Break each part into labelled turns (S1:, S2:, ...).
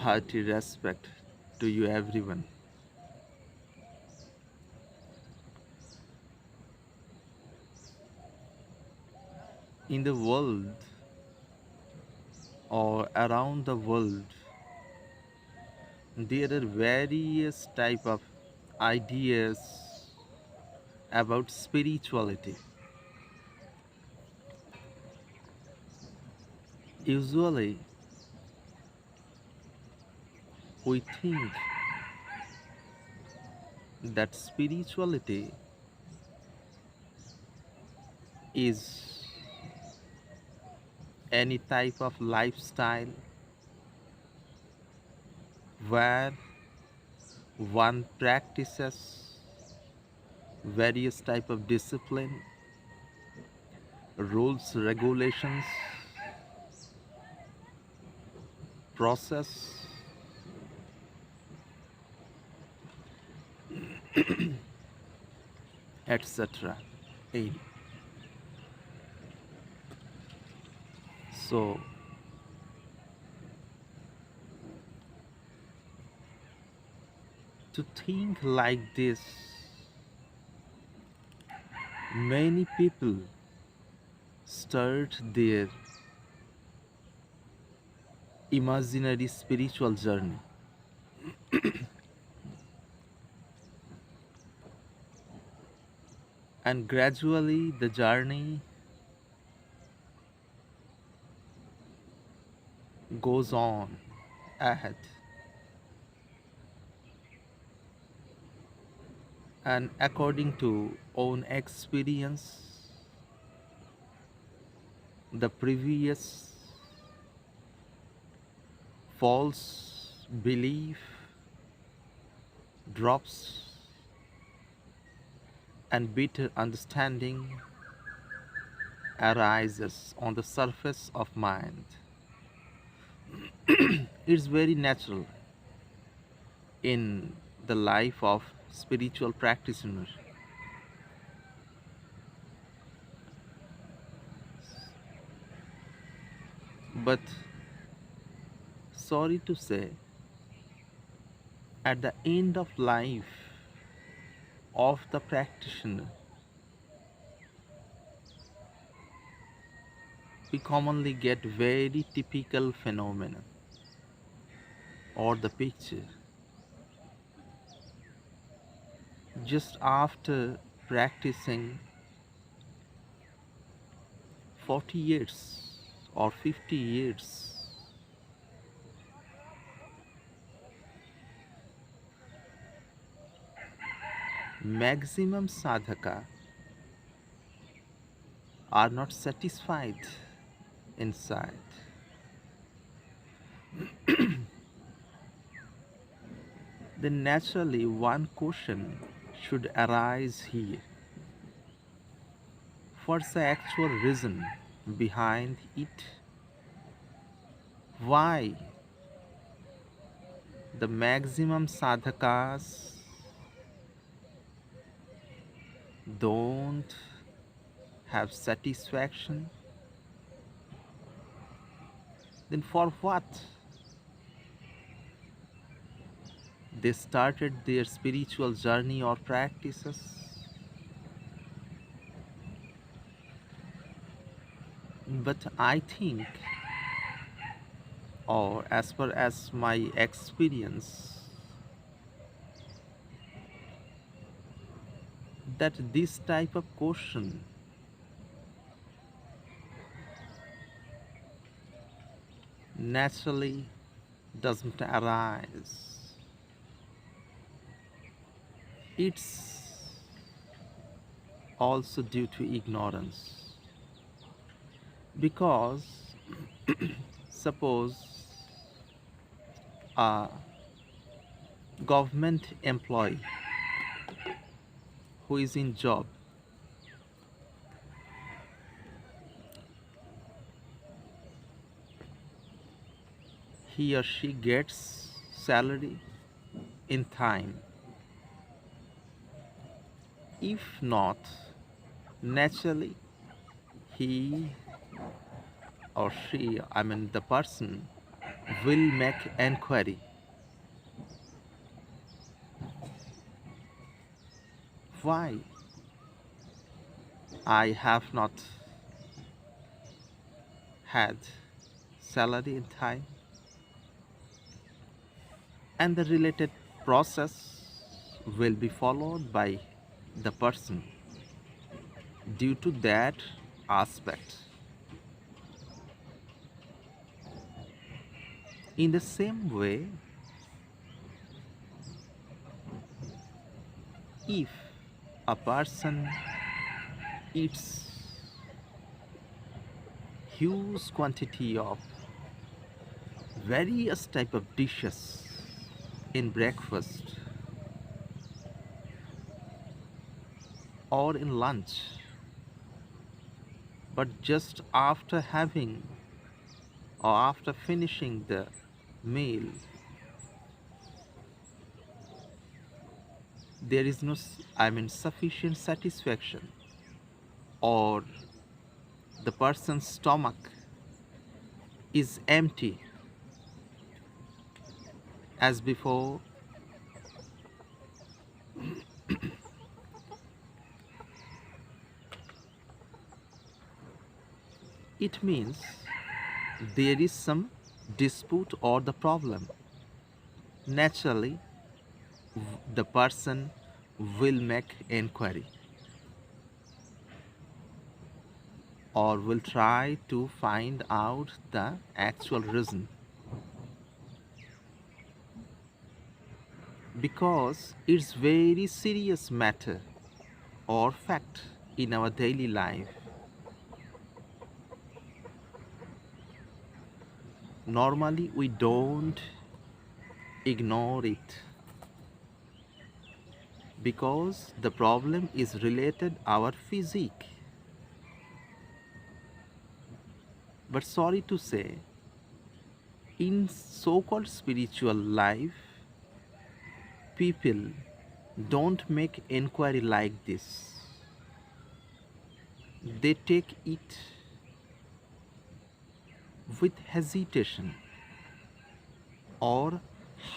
S1: Hearty respect to you, everyone. In the world or around the world, there are various type of ideas about spirituality. Usually, we think that spirituality is any type of lifestyle where one practices various type of discipline, rules, regulations, process, etc. Eh, So, to think like this, many people start their imaginary spiritual journey, and gradually the journey goes on ahead. And according to own experience, the previous false belief drops and bitter understanding arises on the surface of mind. It's very natural in the life of spiritual practitioner. But sorry to say, at the end of life of the practitioner, we commonly get very typical phenomena or the picture. Just after practicing 40 years or 50 years, maximum sadhaka are not satisfied inside. Then naturally one question should arise here. What's the actual reason behind it? Why the maximum sadhakas don't have satisfaction? Then for what they started their spiritual journey or practices? But I think, or as per as my experience, that this type of question naturally doesn't arise. It's also due to ignorance. Because suppose a government employee who is in job, he or she gets salary in time. If not, naturally he or she, I mean the person, will make inquiry. Why I have not had salary in time, and the related process will be followed by the person due to that aspect. In the same way, if a person eats huge quantity of various type of dishes in breakfast or in lunch, but just after having or after finishing the meal, there is no sufficient satisfaction, or the person's stomach is empty as before, it means there is some dispute or the problem. Naturally, the person will make inquiry or will try to find out the actual reason, because it's very serious matter or fact in our daily life. Normally we don't ignore it because the problem is related our physique. But sorry to say, in so-called spiritual life, people don't make inquiry like this. They take it with hesitation or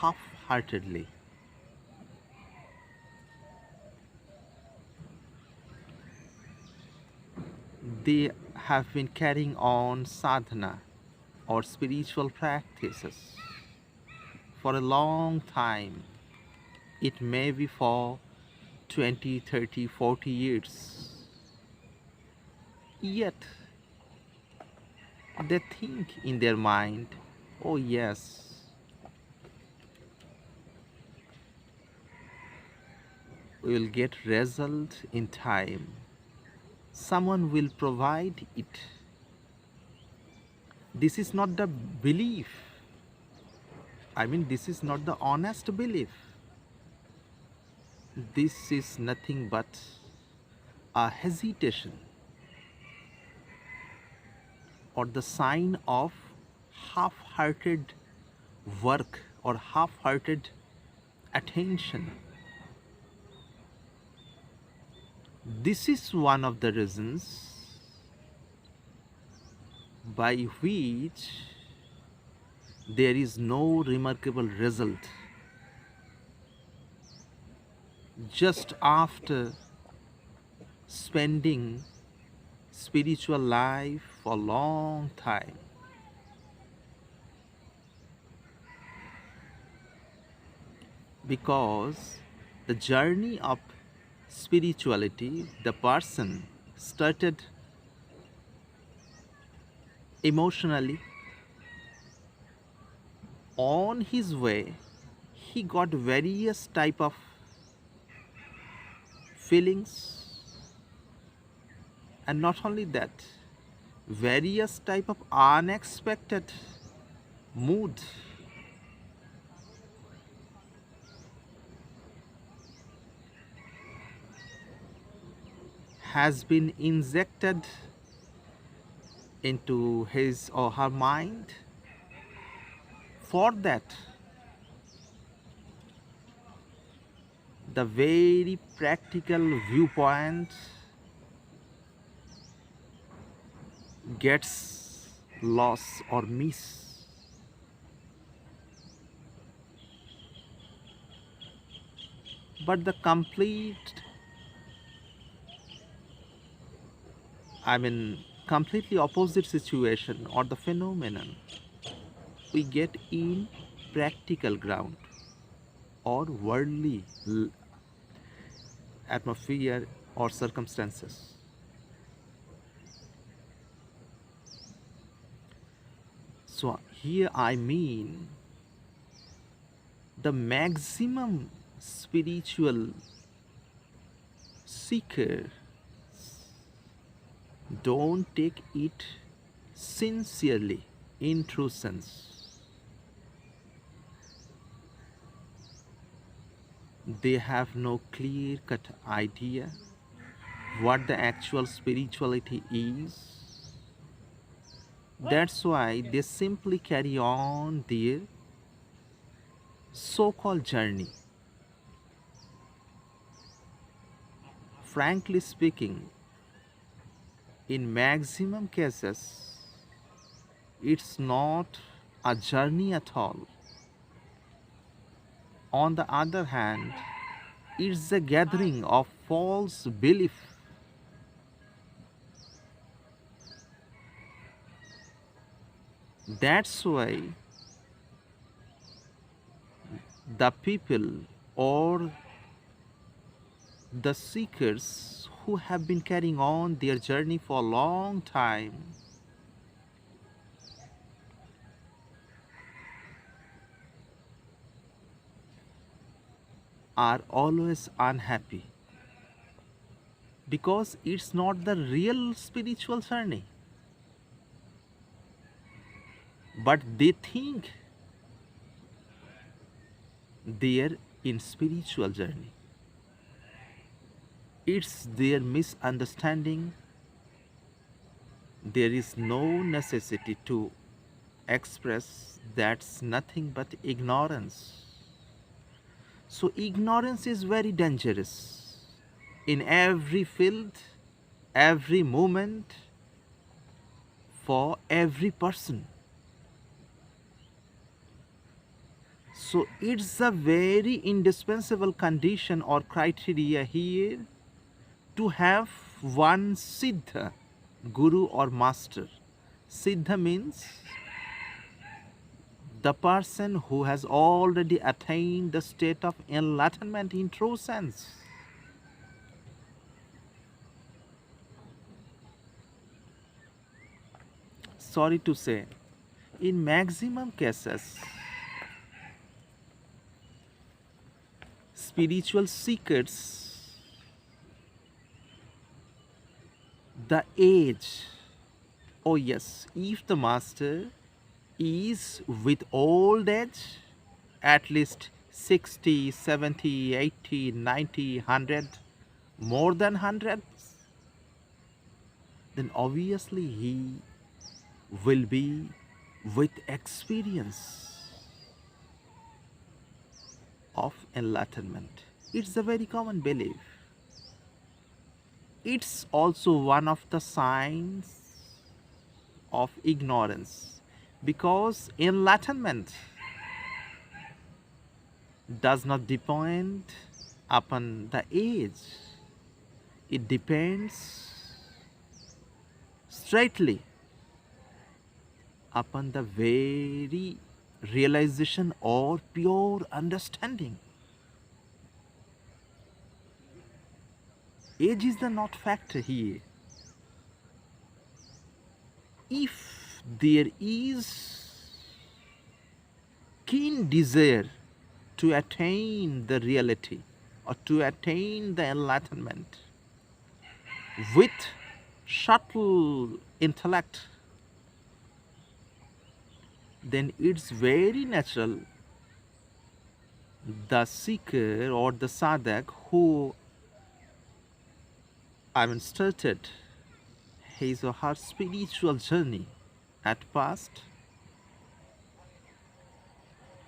S1: half-heartedly. They have been carrying on sadhana or spiritual practices for a long time. It may be for 20, 30, 40 years. Yet they think in their mind, oh yes, we will get result in time. Someone will provide it. This is not the belief. This is not the honest belief. This is nothing but a hesitation or the sign of half-hearted work or half-hearted attention. This is one of the reasons by which there is no remarkable result just after spending spiritual life for a long time. Because the journey of spirituality, the person started emotionally. On his way, he got various type of feelings, and not only that, various type of unexpected mood has been injected into his or her mind. For that, the very practical viewpoint gets lost or miss. But the I mean, completely opposite situation or the phenomenon we get in practical ground or worldly atmosphere or circumstances. So here I mean the maximum spiritual seeker don't take it sincerely in true sense. They have no clear cut idea what the actual spirituality is. That's why they simply carry on their so called journey. Frankly speaking, in maximum cases, it's not a journey at all. On the other hand, it's a gathering of false belief. That's why the people or the seekers who have been carrying on their journey for a long time are always unhappy because it's not the real spiritual journey, but they think they're in spiritual journey. It's their misunderstanding. There is no necessity to express that's nothing but ignorance. So ignorance is very dangerous in every field, every moment, for every person. So it's a very indispensable condition or criteria here to have one Siddha, Guru or Master. Siddha means the person who has already attained the state of enlightenment in true sense. Sorry to say, in maximum cases, spiritual seekers, the age, oh yes, if the master is with old age, at least 60, 70, 80, 90, 100, more than 100, then obviously he will be with experience of enlightenment. It's a very common belief. It's also one of the signs of ignorance because enlightenment does not depend upon the age, it depends straightly upon the very realization or pure understanding. Age is the not factor here. If there is keen desire to attain the reality or to attain the enlightenment with subtle intellect, then it's very natural the seeker or the sadhak who started his or her spiritual journey at past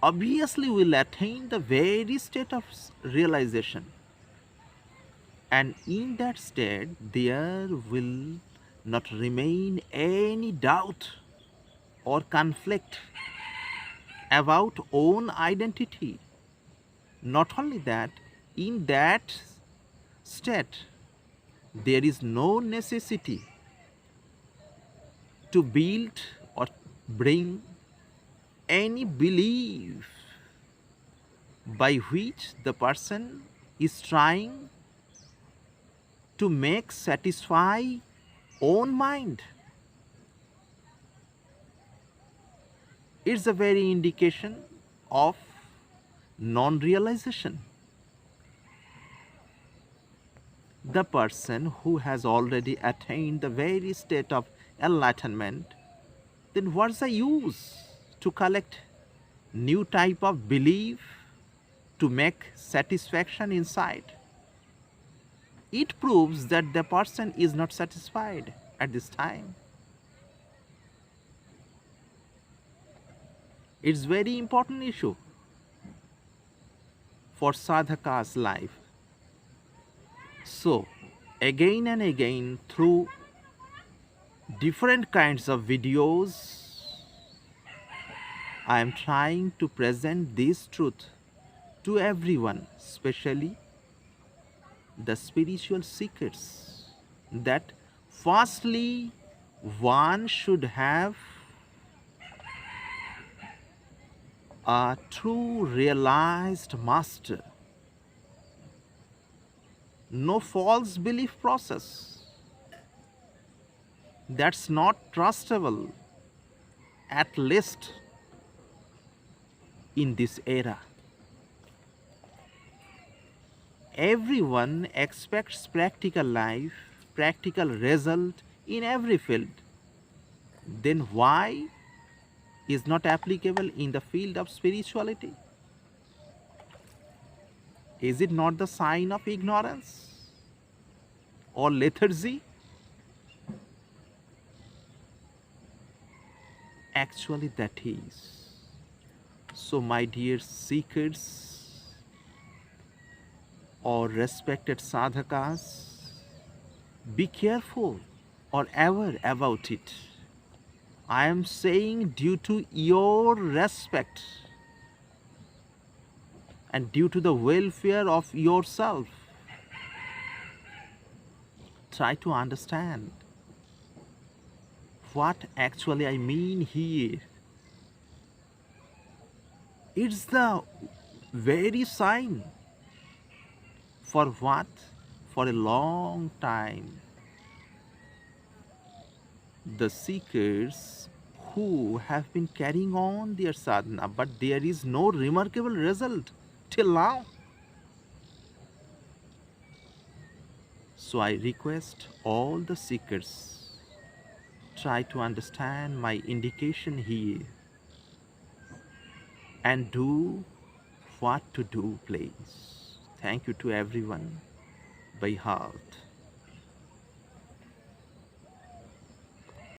S1: obviously will attain the very state of realization, and in that state there will not remain any doubt or conflict about own identity. Not only that, In that state, there is no necessity to build or bring any belief by which the person is trying to make satisfy own mind. It's a very indication of non-realization. The person who has already attained the very state of enlightenment, then what's the use to collect new type of belief to make satisfaction inside? It proves that the person is not satisfied at this time. It's very important issue for sadhaka's life. So again and again, through different kinds of videos, I am trying to present this truth to everyone, especially the spiritual seekers, that firstly one should have a true realized master, no false belief process that's not trustable, at least in this era. Everyone expects practical life, practical result in every field. Then why is not applicable in the field of spirituality? Is it not the sign of ignorance or lethargy? Actually, that is. So, my dear seekers or respected sadhakas, be careful or ever about it. I am saying due to your respect and due to the welfare of yourself. Try to understand what actually I mean here. It's the very sign for what? For a long time, the seekers who have been carrying on their sadhana, but there is no remarkable result till now. So I request all the seekers, try to understand my indication here and do what to do, please. Thank you to everyone by heart.